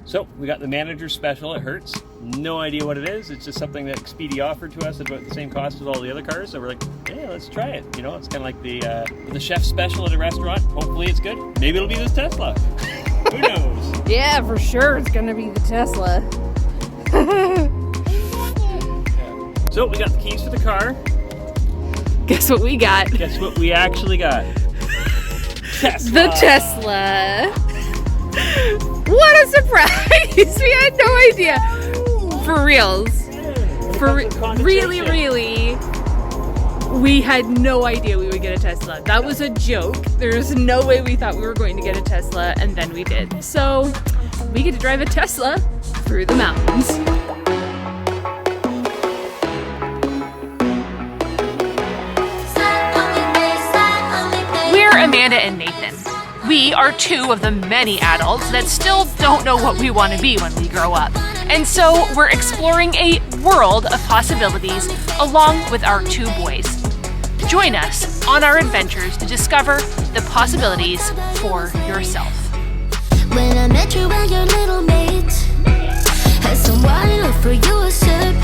So we got the manager special at Hertz. No idea what it is. It's just something that Expedia offered to us at about the same cost as all the other cars. So we're like, yeah, let's try it. You know, it's kind of like the chef special at a restaurant. Hopefully it's good. Maybe it'll be this Tesla. Who knows? Yeah, for sure it's gonna be the Tesla. So we got the keys for the car. Guess what we got? Guess what we actually got? Tesla. The Tesla. What a surprise! We had no idea. For reals. Really, we had no idea we would get a Tesla. That was a joke. There's no way we thought we were going to get a Tesla, and then we did. So we get to drive a Tesla through the mountains. We're Amanda and Nathan. We are two of the many adults that still don't know what we want to be when we grow up. And so we're exploring a world of possibilities along with our two boys. Join us on our adventures to discover the possibilities for yourself. When I met you and your little mate, had some wine for you a sip.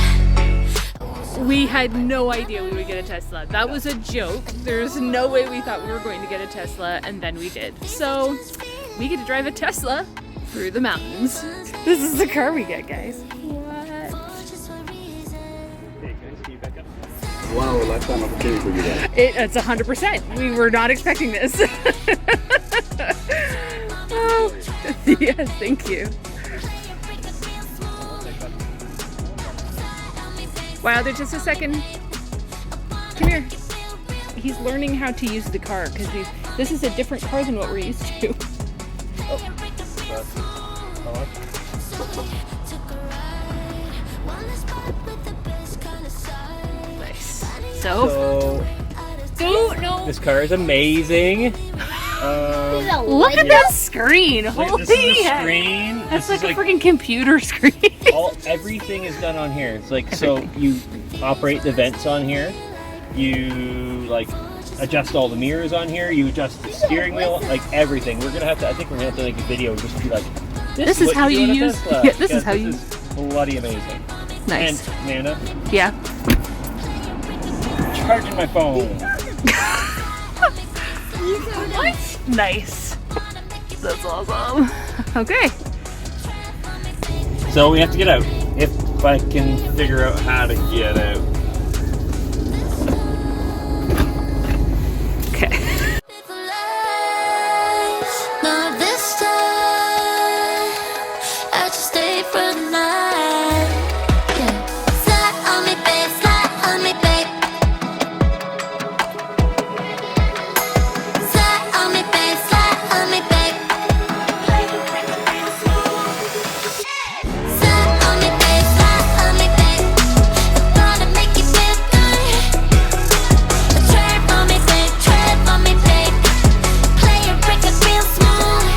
We had no idea we would get a Tesla. That was a joke. There's no way we thought we were going to get a Tesla, and then we did. So we get to drive a Tesla through the mountains. This is the car we get, guys. What? Hey guys, can you back up? Wow, lifetime opportunity for you guys. It's 100%. We were not expecting this. Oh, yes, thank you. Wow, there's just a second. Come here. He's learning how to use the car because this is a different car than what we're used to. Nice. So no. This car is amazing. Look at that screen. Holy This is the heck. screen. That's This like is a freaking computer screen. everything is done on here. It's like, so you operate the vents on here. You like adjust all the mirrors on here. You adjust the steering wheel, like everything. I think we're gonna have to make a video just to be like, This is what how do you on a use. Tesla. Yeah, this is how you. This is bloody amazing. Nice. And Amanda, Yeah. charging my phone. What? Nice. That's awesome. Okay. So we have to get out. If I can figure out how to get out. Okay. Not this time. I just stayed for the night. Yeah. Slide on me, babe. Slide on me, babe. Slide on me, babe. Slide on me, babe. Slide on me, babe. Slide on me, babe. I'm gonna make you feel good. Tread on me, babe. Tread on me, babe. Play a record real smooth.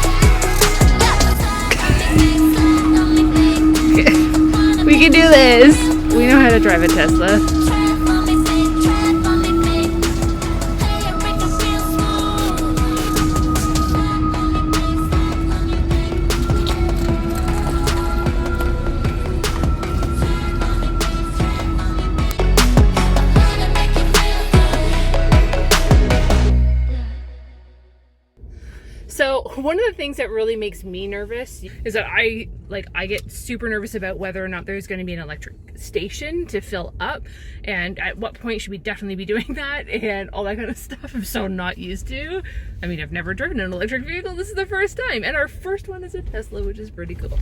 We can do this. We know how to drive a Tesla. So one of the things that really makes me nervous is that I get super nervous about whether or not there's going to be an electric station to fill up, and at what point should we definitely be doing that and all that kind of stuff. I'm so not used to. I mean, I've never driven an electric vehicle. This is the first time, and our first one is a Tesla, which is pretty cool.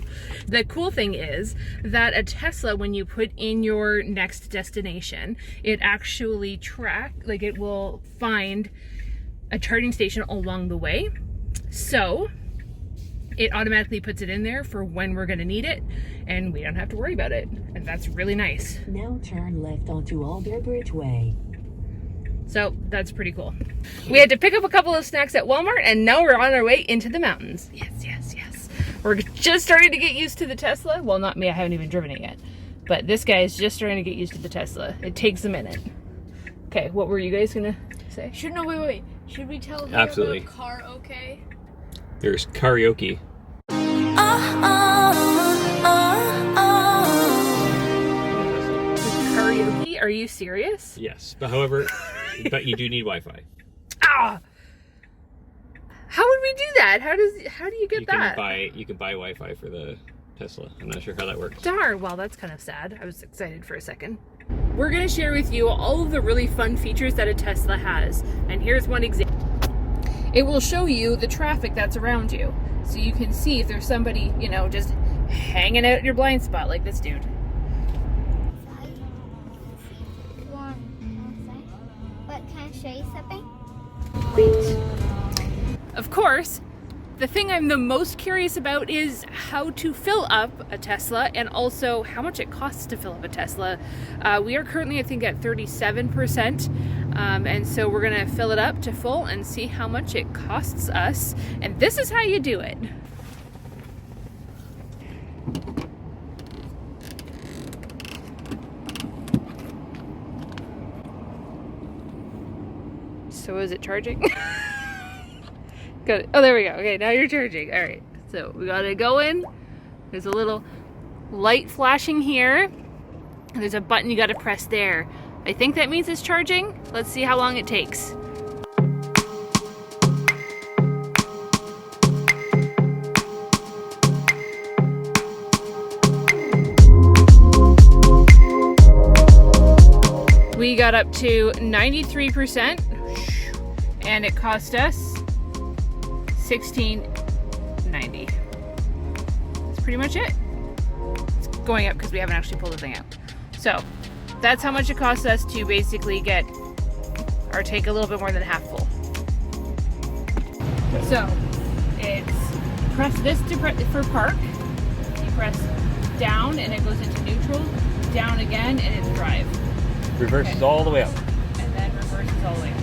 The cool thing is that a Tesla, when you put in your next destination, it actually it will find a charging station along the way. So it automatically puts it in there for when we're going to need it, and we don't have to worry about it, and that's really nice. Now turn left onto Alderbridge Way. So that's pretty cool. We had to pick up a couple of snacks at Walmart, and now we're on our way into the mountains. Yes. We're just starting to get used to the Tesla. Well, not me, I haven't even driven it yet, but this guy is just starting to get used to the Tesla. It takes a minute. Okay, what were you guys gonna say? Wait. Should we tell her Absolutely. about karaoke? There's karaoke. Oh, oh. you serious? Yes, but however, but you do need Wi-Fi. Ah! How would we do that? How do you get that? You can buy Wi-Fi for the Tesla. I'm not sure how that works. Darn, well, that's kind of sad. I was excited for a second. We're going to share with you all of the really fun features that a Tesla has. And here's one example. It will show you the traffic that's around you. So you can see if there's somebody, you know, just hanging out in your blind spot like this dude. But can I show you something? Wait. Of course, the thing I'm the most curious about is how to fill up a Tesla and also how much it costs to fill up a Tesla. We are currently, I think, at 37%. And so we're gonna fill it up to full and see how much it costs us. And this is how you do it. So is it charging? Got it. Oh, there we go. Okay, now you're charging. All right. So we got it going. There's a little light flashing here. And there's a button you got to press there. I think that means it's charging. Let's see how long it takes. We got up to 93%, and it cost us $16.90. That's pretty much it. It's going up because we haven't actually pulled the thing out. So that's how much it costs us to basically get or take a little bit more than half full. So it's press this for park. You press down and it goes into neutral. Down again and it's drive. Reverses all the way up. And then reverses all the way up.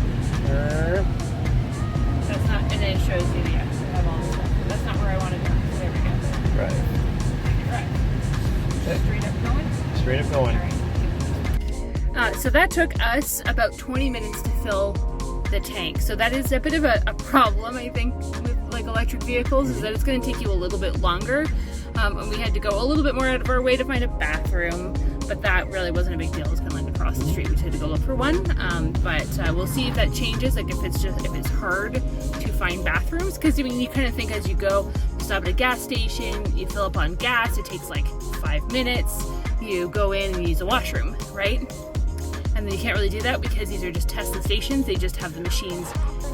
That's not, and then it shows you the X. I have all this stuff. That's not where I want to go. There we go. Right. Right. Straight up going? Straight up going. All right. So that took us about 20 minutes to fill the tank. So that is a bit of a problem, I think, with like electric vehicles, is that it's going to take you a little bit longer. And we had to go a little bit more out of our way to find a bathroom, but that really wasn't a big deal. It was kind of like across the street. We just had to go look for one. But we'll see if that changes. Like if it's hard to find bathrooms, because I mean you kind of think as you go, you stop at a gas station, you fill up on gas. It takes like 5 minutes. You go in and use a washroom, right? And then you can't really do that because these are just Tesla stations. They just have the machines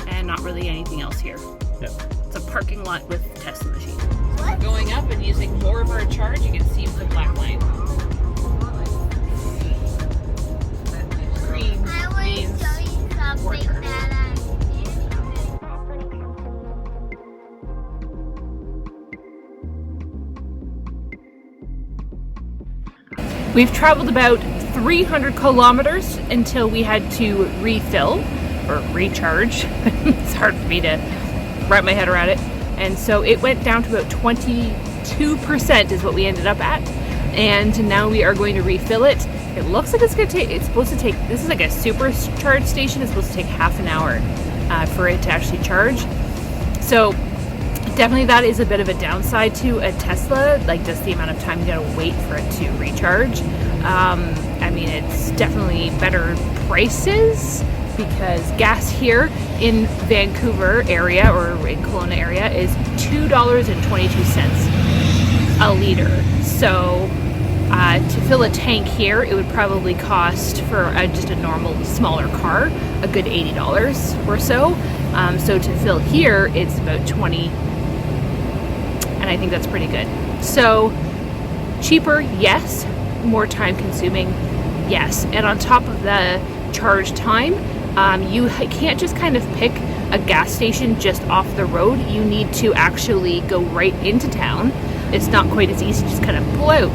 and not really anything else here. Yep. It's a parking lot with Tesla machines. So we're going up and using more of our charge. You can see the black line. Green means worker. We've traveled about 300 kilometers until we had to refill or recharge. It's hard for me to wrap my head around it. And so it went down to about 22% is what we ended up at. And now we are going to refill it. It looks like it's supposed to take, this is like a supercharge station. It's supposed to take half an hour for it to actually charge. So definitely that is a bit of a downside to a Tesla, like just the amount of time you gotta wait for it to recharge. I mean, it's definitely better prices because gas here in Vancouver area or in Kelowna area is $2.22 a liter. So to fill a tank here, it would probably cost for just a normal smaller car a good $80 or so. So to fill here, it's about $20, and I think that's pretty good. So cheaper, yes. More time consuming, yes. And on top of the charge time, you can't just kind of pick a gas station just off the road. You need to actually go right into town. It's not quite as easy to just kind of pull out,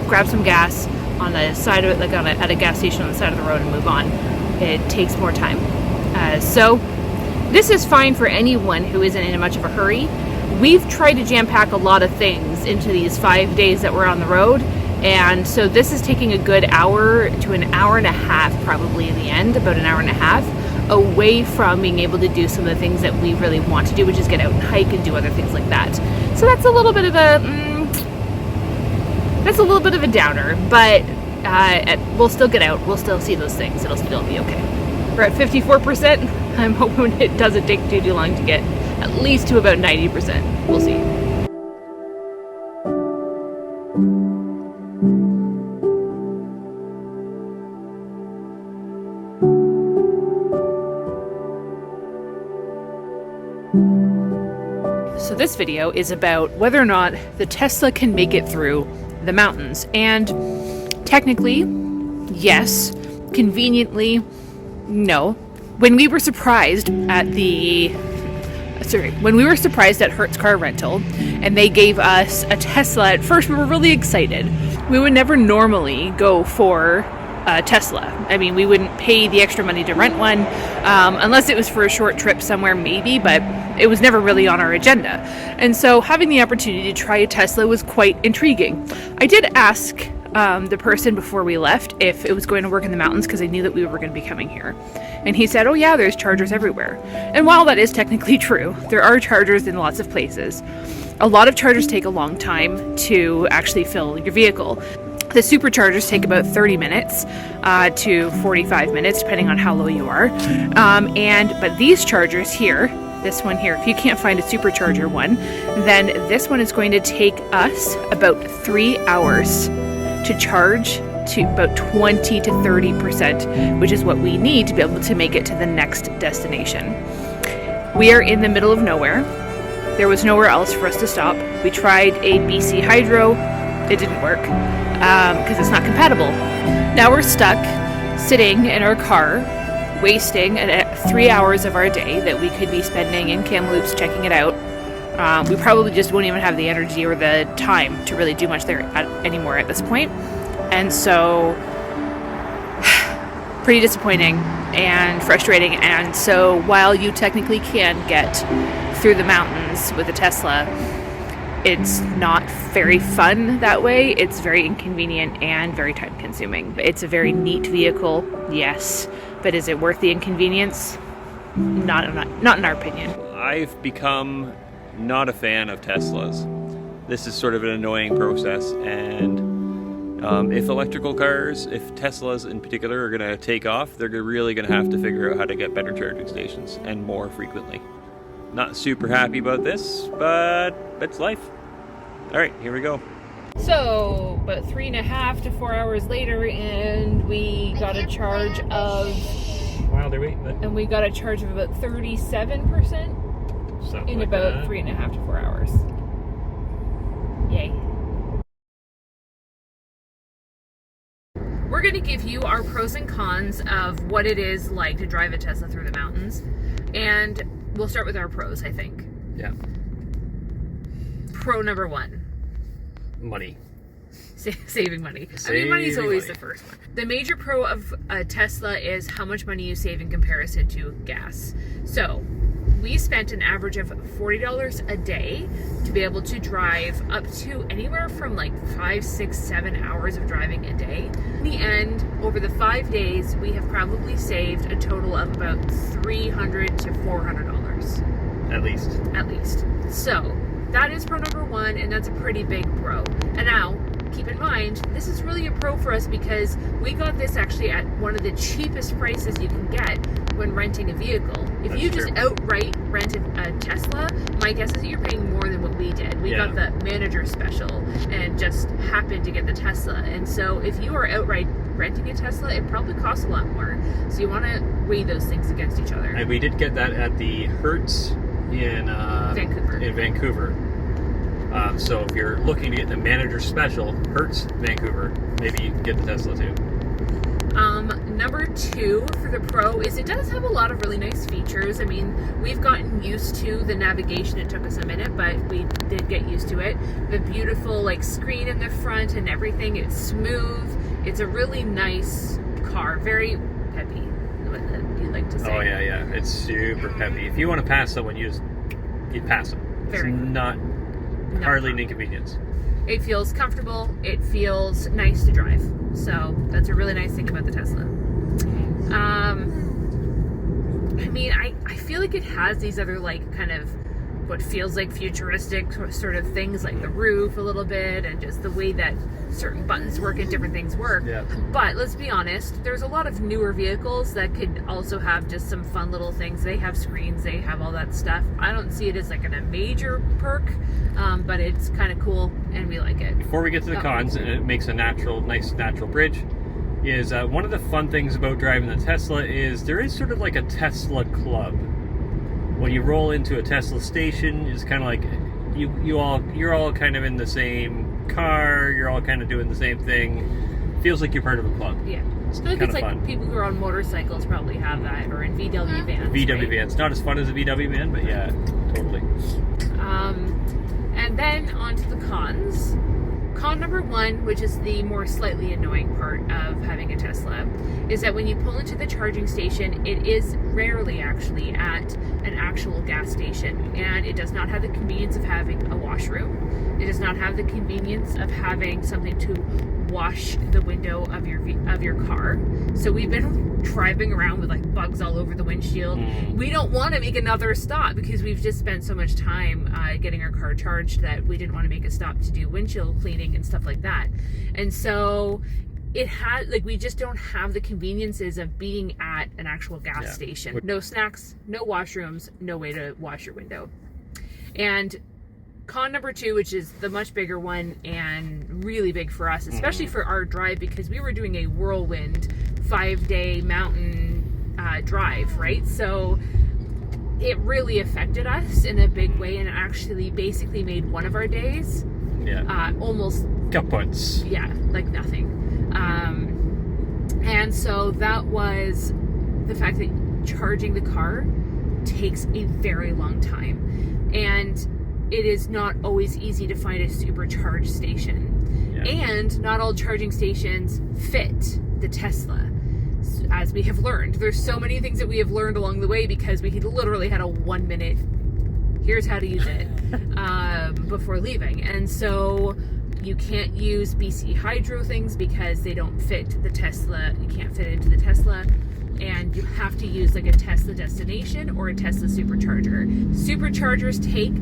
grab some gas on the side of it, like at a gas station on the side of the road and move on. It takes more time. So this is fine for anyone who isn't in much of a hurry. We've tried to jam pack a lot of things into these 5 days that we're on the road. And so this is taking a good hour to an hour and a half, probably in the end, about an hour and a half, away from being able to do some of the things that we really want to do, which is get out and hike and do other things like that. So that's a little bit of a downer, but we'll still get out. We'll still see those things. It'll still be okay. We're at 54%. I'm hoping it doesn't take too long to get at least to about 90%. We'll see. So this video is about whether or not the Tesla can make it through the mountains. And technically, yes. Conveniently, no. When we were surprised at Hertz Car Rental and they gave us a Tesla, at first we were really excited. We would never normally go for a Tesla. I mean, we wouldn't pay the extra money to rent one unless it was for a short trip somewhere maybe, but it was never really on our agenda. And so having the opportunity to try a Tesla was quite intriguing. I did ask the person before we left if it was going to work in the mountains because I knew that we were going to be coming here. And he said, oh yeah, there's chargers everywhere. And while that is technically true, there are chargers in lots of places. A lot of chargers take a long time to actually fill your vehicle. The superchargers take about 30 minutes to 45 minutes, depending on how low you are. But these chargers here, this one here, if you can't find a supercharger one, then this one is going to take us about 3 hours to charge to about 20 to 30%, which is what we need to be able to make it to the next destination. We are in the middle of nowhere. There was nowhere else for us to stop. We tried a BC Hydro. It didn't work because it's not compatible. Now we're stuck sitting in our car, wasting 3 hours of our day that we could be spending in Kamloops checking it out. We probably just won't even have the energy or the time to really do much there anymore at this point. And so, pretty disappointing and frustrating. And so while you technically can get through the mountains with a Tesla, it's not very fun that way. It's very inconvenient and very time consuming. It's a very neat vehicle, yes, but is it worth the inconvenience? Not in our opinion. I've become not a fan of Teslas. This is sort of an annoying process, and if electrical cars, if Teslas in particular are going to take off, they're really going to have to figure out how to get better charging stations and more frequently. Not super happy about this, but it's life. All right, here we go. So, about 3.5 to 4 hours later, and we got a charge of... Wilder wait, but... And we got a charge of about 37% Something in like about that. 3.5 to 4 hours. Yay. We're going to give you our pros and cons of what it is like to drive a Tesla through the mountains. And we'll start with our pros, I think. Yeah. Pro number 1. Money. Saving money. I mean, money's always the first one. The major pro of a Tesla is how much money you save in comparison to gas. So, we spent an average of $40 a day to be able to drive up to anywhere from like 5, 6, 7 hours of driving a day. In the end, over the 5 days, we have probably saved a total of about $300 to $400. At least. At least. So, that is pro number 1, and that's a pretty big pro. And now, keep in mind, this is really a pro for us because we got this actually at one of the cheapest prices you can get when renting a vehicle. If That's you just true. outright rented a Tesla, my guess is that you're paying more than what we did. We got the manager special and just happened to get the Tesla. And so if you are outright renting a Tesla, it probably costs a lot more. So you want to weigh those things against each other. And we did get that at the Hertz in Vancouver. So if you're looking to get the manager special, Hertz, Vancouver, maybe you can get the Tesla too. Number 2 for the Pro is it does have a lot of really nice features. I mean, we've gotten used to the navigation. It took us a minute, but we did get used to it. The beautiful like screen in the front and everything. It's smooth. It's a really nice car. Very peppy, what you like to say. Oh yeah. It's super peppy. If you want to pass someone, you pass them. Very It's quick. not hardly an inconvenience. It feels comfortable. It feels nice to drive. So that's a really nice thing about the Tesla. I mean, I feel like it has these other like kind of what feels like futuristic sort of things, like the roof a little bit, and just the way that certain buttons work and different things work. Yeah. But let's be honest, there's a lot of newer vehicles that could also have just some fun little things. They have screens, they have all that stuff. I don't see it as like a major perk, but it's kind of cool and we like it. Before we get to the cons, and it makes a nice natural bridge, is one of the fun things about driving the Tesla is there is sort of like a Tesla club. When you roll into a Tesla station, it's kind of like you're all kind of in the same car, you're all kind of doing the same thing. Feels like you're part of a club. Yeah. I feel like it's like fun. People who are on motorcycles probably have that, or in VW vans. VW right? vans. Not as fun as a VW van, but yeah, totally. And then on to the cons. Con number one, which is the more slightly annoying part of having a Tesla, is that when you pull into the charging station, it is rarely actually at an actual gas station, and it does not have the convenience of having a washroom. It does not have the convenience of having something to wash the window of your car. So we've been driving around with like bugs all over the windshield. We don't want to make another stop because we've just spent so much time getting our car charged that we didn't want to make a stop to do windshield cleaning and stuff like that. And so it had, like, we just don't have the conveniences of being at an actual gas station. No snacks, no washrooms, no way to wash your window. And con number two, which is the much bigger one and really big for us, especially for our drive, because we were doing a whirlwind 5-day mountain drive, right? So it really affected us in a big way, and it actually basically made one of our days almost kaputs. Yeah, like nothing. And so that was the fact that charging the car takes a very long time, and it is not always easy to find a supercharged station. And not all charging stations fit the Tesla, as we have learned. There's so many things that we have learned along the way because we literally had a 1 minute, here's how to use it, before leaving. And so you can't use BC Hydro things because they don't fit the Tesla. You can't fit into the Tesla. And you have to use like a Tesla destination or a Tesla supercharger. Superchargers take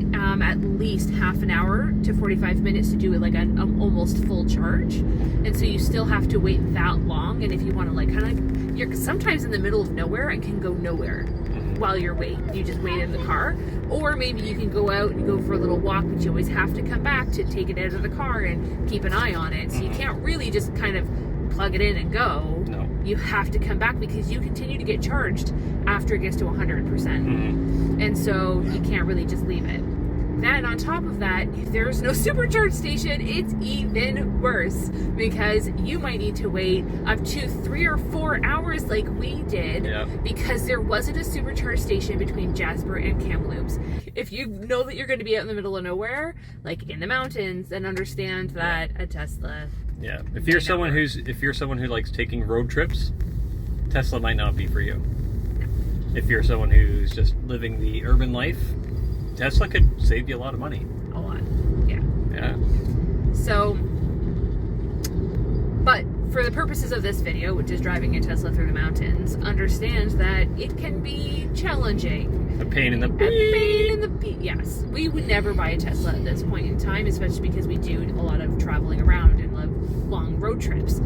at least half an hour to 45 minutes to do it like an almost full charge. And so you still have to wait that long. And if you want to like kind of, you're sometimes in the middle of nowhere and can go nowhere while you're waiting. You just wait in the car. Or maybe you can go out and go for a little walk, but you always have to come back to take it out of the car and keep an eye on it. So you can't really just kind of plug it in and go. No. You have to come back because you continue to get charged after it gets to 100%. And so you can't really just leave it. Then on top of that, if there's no supercharge station, it's even worse because you might need to wait up to 3 or 4 hours like we did because there wasn't a supercharge station between Jasper and Kamloops. If you know that you're going to be out in the middle of nowhere, like in the mountains, then understand that a Tesla. Yeah, if you're someone who likes taking road trips, Tesla might not be for you. If you're someone who's just living the urban life, Tesla could save you a lot of money. A lot, yeah. Yeah. So, but for the purposes of this video, which is driving a Tesla through the mountains, understand that it can be challenging. A pain in the beat. Yes. We would never buy a Tesla at this point in time, especially because we do a lot of traveling around and love long road trips.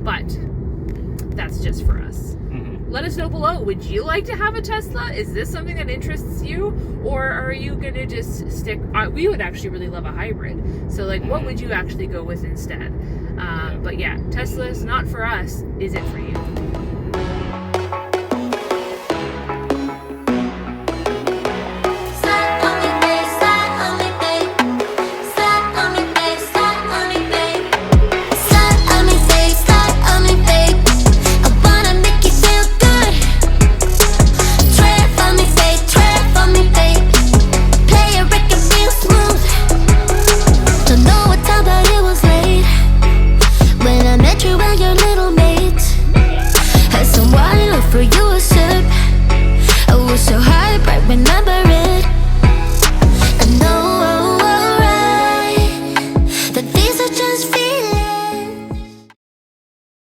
But that's just for us. Let us know below. Would you like to have a Tesla? Is this something that interests you? Or are you going to just stick... we would actually really love a hybrid. So, like, what would you actually go with instead? But yeah, Tesla's not for us. Is it for you? For you a sip, I was so high right when I